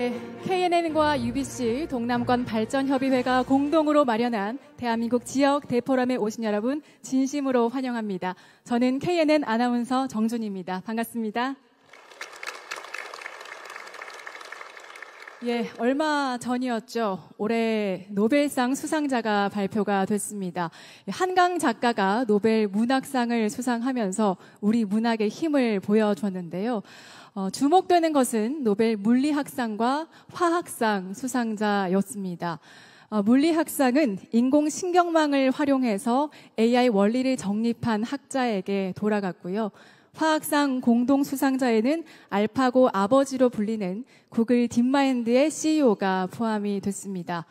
네, KNN과 UBC 동남권 발전협의회가 공동으로 마련한 대한민국 지역 대포럼에 오신 여러분 진심으로 환영합니다. 저는 KNN 아나운서 정준입니다. 반갑습니다. 예, 얼마 전이었죠. 올해 노벨상 수상자가 발표가 됐습니다. 한강 작가가 노벨 문학상을 수상하면서 우리 문학의 힘을 보여줬는데요. 주목되는 것은 노벨 물리학상과 화학상 수상자였습니다. 물리학상은 인공신경망을 활용해서 AI 원리를 정립한 학자에게 돌아갔고요. 화학상 공동 수상자에는 알파고 아버지로 불리는 구글 딥마인드의 CEO가 포함이 됐습니다.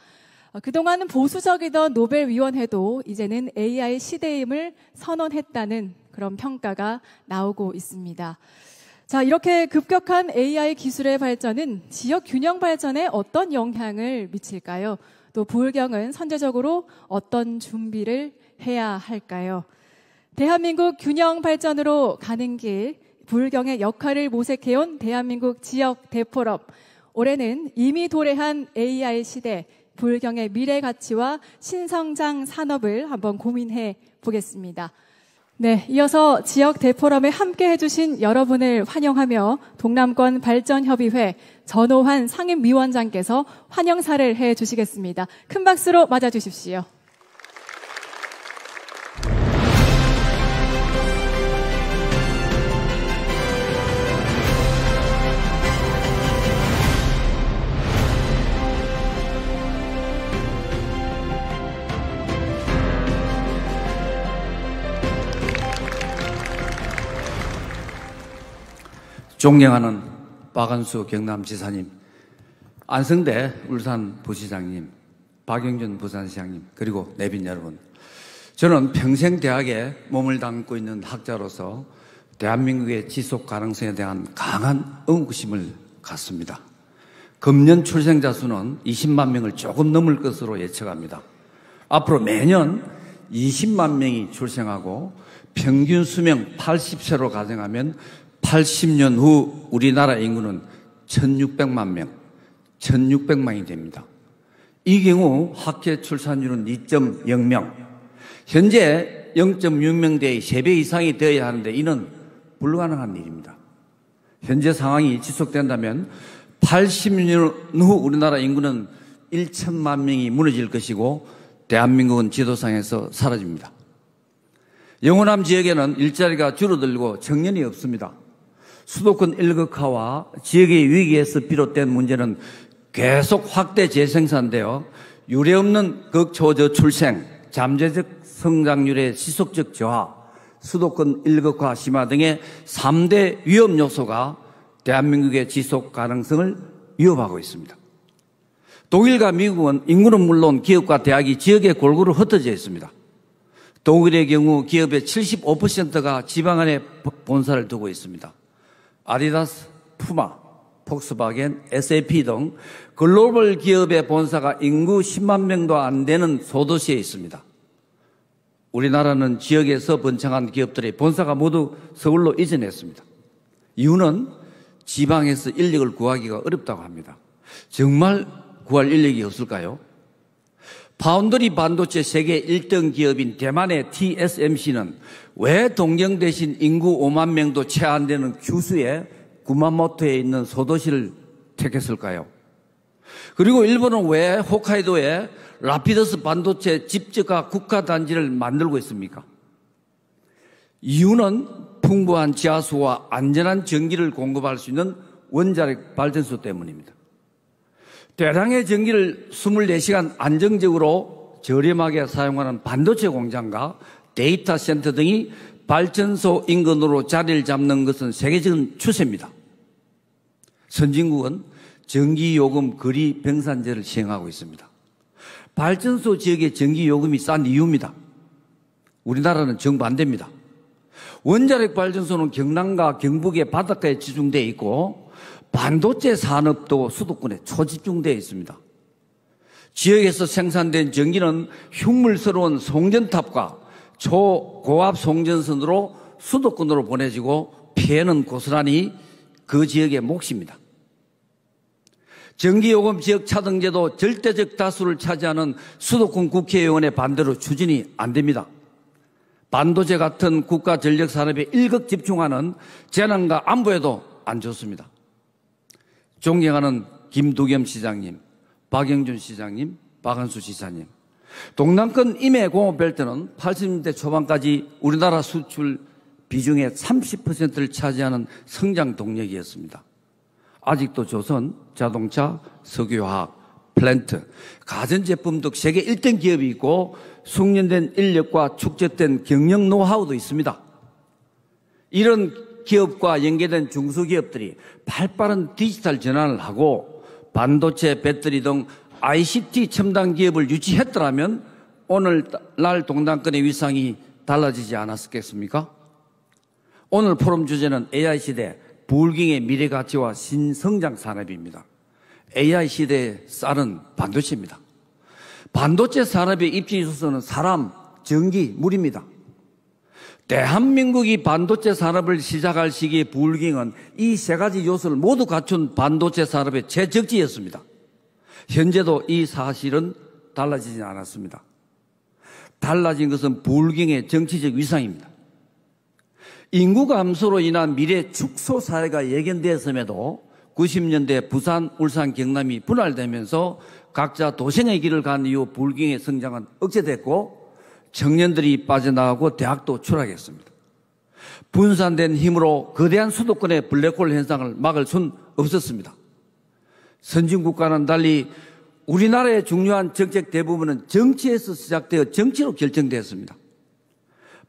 그동안은 보수적이던 노벨위원회도 이제는 AI 시대임을 선언했다는 그런 평가가 나오고 있습니다. 자, 이렇게 급격한 AI 기술의 발전은 지역 균형 발전에 어떤 영향을 미칠까요? 또 부울경은 선제적으로 어떤 준비를 해야 할까요? 대한민국 균형 발전으로 가는 길, 부울경의 역할을 모색해온 대한민국 지역 대포럼. 올해는 이미 도래한 AI 시대, 부울경의 미래 가치와 신성장 산업을 한번 고민해 보겠습니다. 네, 이어서 지역 대포럼에 함께 해주신 여러분을 환영하며 동남권 발전협의회 전호환 상임위원장께서 환영사를 해주시겠습니다. 큰 박수로 맞아주십시오. 존경하는 박은수 경남지사님, 안성대 울산부시장님, 박영준 부산시장님, 그리고 내빈 여러분. 저는 평생 대학에 몸을 담고 있는 학자로서 대한민국의 지속 가능성에 대한 강한 의구심을 갖습니다. 금년 출생자 수는 20만 명을 조금 넘을 것으로 예측합니다. 앞으로 매년 20만 명이 출생하고 평균 수명 80세로 가정하면 80년 후 우리나라 인구는 1600만 명, 1600만이 됩니다. 이 경우 학계 출산율은 2.0명, 현재 0.6명대의 3배 이상이 되어야 하는데 이는 불가능한 일입니다. 현재 상황이 지속된다면 80년 후 우리나라 인구는 1천만 명이 무너질 것이고 대한민국은 지도상에서 사라집니다. 영호남 지역에는 일자리가 줄어들고 청년이 없습니다. 수도권 일극화와 지역의 위기에서 비롯된 문제는 계속 확대 재생산되어 유례없는 극초저출생, 잠재적 성장률의 지속적 저하, 수도권 일극화 심화 등의 3대 위험 요소가 대한민국의 지속 가능성을 위협하고 있습니다. 독일과 미국은 인구는 물론 기업과 대학이 지역에 골고루 흩어져 있습니다. 독일의 경우 기업의 75%가 지방 안에 본사를 두고 있습니다. 아디다스, 푸마, 폭스바겐, SAP 등 글로벌 기업의 본사가 인구 10만 명도 안 되는 소도시에 있습니다. 우리나라는 지역에서 번창한 기업들의 본사가 모두 서울로 이전했습니다. 이유는 지방에서 인력을 구하기가 어렵다고 합니다. 정말 구할 인력이 없을까요? 파운드리 반도체 세계 1등 기업인 대만의 TSMC는 왜 동경 대신 인구 5만 명도 채 안 되는 규슈의 구마모토에 있는 소도시를 택했을까요? 그리고 일본은 왜 홋카이도에 라피더스 반도체 집적화 국가단지를 만들고 있습니까? 이유는 풍부한 지하수와 안전한 전기를 공급할 수 있는 원자력 발전소 때문입니다. 대량의 전기를 24시간 안정적으로 저렴하게 사용하는 반도체 공장과 데이터 센터 등이 발전소 인근으로 자리를 잡는 것은 세계적인 추세입니다. 선진국은 전기요금 거리 병산제를 시행하고 있습니다. 발전소 지역의 전기요금이 싼 이유입니다. 우리나라는 정반대입니다. 원자력 발전소는 경남과 경북의 바닷가에 집중되어 있고 반도체 산업도 수도권에 초집중되어 있습니다. 지역에서 생산된 전기는 흉물스러운 송전탑과 초고압 송전선으로 수도권으로 보내지고 피해는 고스란히 그 지역의 몫입니다. 전기요금 지역 차등제도 절대적 다수를 차지하는 수도권 국회의원의 반대로 추진이 안 됩니다. 반도체 같은 국가 전력 산업에 일극 집중하는 재난과 안보에도 안 좋습니다. 존경하는 김두겸 시장님, 박영준 시장님, 박한수 지사님, 동남권 임해공업벨트는 80년대 초반까지 우리나라 수출 비중의 30%를 차지하는 성장 동력이었습니다. 아직도 조선, 자동차, 석유화학, 플랜트, 가전제품 등 세계 1등 기업이 있고 숙련된 인력과 축적된 경영 노하우도 있습니다. 이런 기업과 연계된 중소기업들이 발빠른 디지털 전환을 하고 반도체, 배터리 등 ICT 첨단 기업을 유치했더라면 오늘날 동남권의 위상이 달라지지 않았겠습니까? 오늘 포럼 주제는 AI 시대 부울경의 미래 가치와 신성장 산업입니다. AI 시대의 쌀은 반도체입니다. 반도체 산업의 입지 요소는 사람, 전기, 물입니다. 대한민국이 반도체 산업을 시작할 시기의 부울경은 이 세 가지 요소를 모두 갖춘 반도체 산업의 최적지였습니다. 현재도 이 사실은 달라지지 않았습니다. 달라진 것은 부울경의 정치적 위상입니다. 인구 감소로 인한 미래 축소 사회가 예견되었음에도 90년대 부산, 울산, 경남이 분할되면서 각자 도생의 길을 간 이후 부울경의 성장은 억제됐고 청년들이 빠져나가고 대학도 추락했습니다. 분산된 힘으로 거대한 수도권의 블랙홀 현상을 막을 수는 없었습니다. 선진국과는 달리 우리나라의 중요한 정책 대부분은 정치에서 시작되어 정치로 결정되었습니다.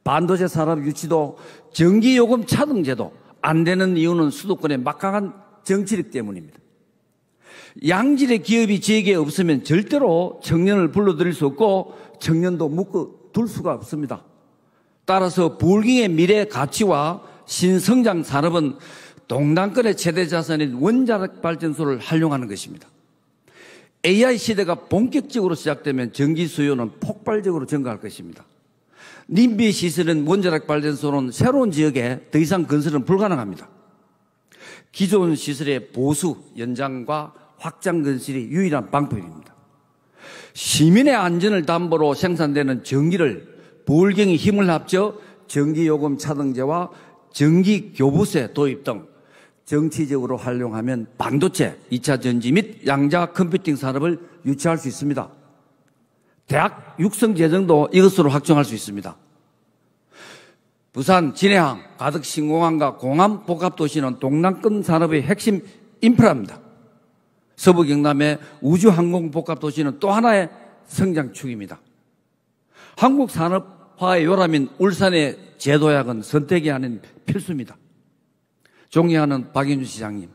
반도체 산업 유치도 전기요금 차등제도 안 되는 이유는 수도권의 막강한 정치력 때문입니다. 양질의 기업이 지역에 없으면 절대로 청년을 불러들일 수 없고 청년도 묶어둘 수가 없습니다. 따라서 부울경의 미래 가치와 신성장 산업은 동남권의 최대 자산인 원자력 발전소를 활용하는 것입니다. AI 시대가 본격적으로 시작되면 전기 수요는 폭발적으로 증가할 것입니다. 님비 시설은 원자력 발전소는 새로운 지역에 더 이상 건설은 불가능합니다. 기존 시설의 보수, 연장과 확장 건설이 유일한 방법입니다. 시민의 안전을 담보로 생산되는 전기를 부울경이 힘을 합쳐 전기요금 차등제와 전기교부세 도입 등 정치적으로 활용하면 반도체, 2차 전지 및 양자 컴퓨팅 산업을 유치할 수 있습니다. 대학 육성 재정도 이것으로 확정할 수 있습니다. 부산, 진해항, 가덕 신공항과 공항 복합도시는 동남권 산업의 핵심 인프라입니다. 서부 경남의 우주항공 복합도시는 또 하나의 성장축입니다. 한국 산업화의 요람인 울산의 제도약은 선택이 아닌 필수입니다. 존경하는 박영준 시장님,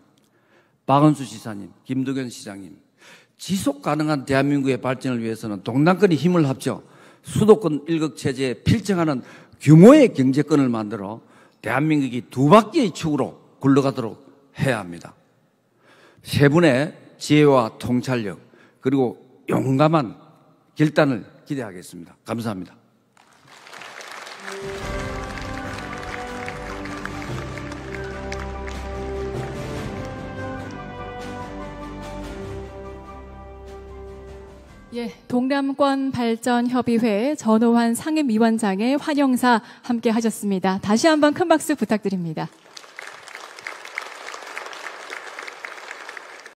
박은수 지사님, 김두겸 시장님, 지속 가능한 대한민국의 발전을 위해서는 동남권이 힘을 합쳐 수도권 일극체제에 필적하는 규모의 경제권을 만들어 대한민국이 두 바퀴의 축으로 굴러가도록 해야 합니다. 세 분의 지혜와 통찰력 그리고 용감한 결단을 기대하겠습니다. 감사합니다. 예, 동남권 발전협의회 전호환 상임위원장의 환영사 함께 하셨습니다. 다시 한번 큰 박수 부탁드립니다.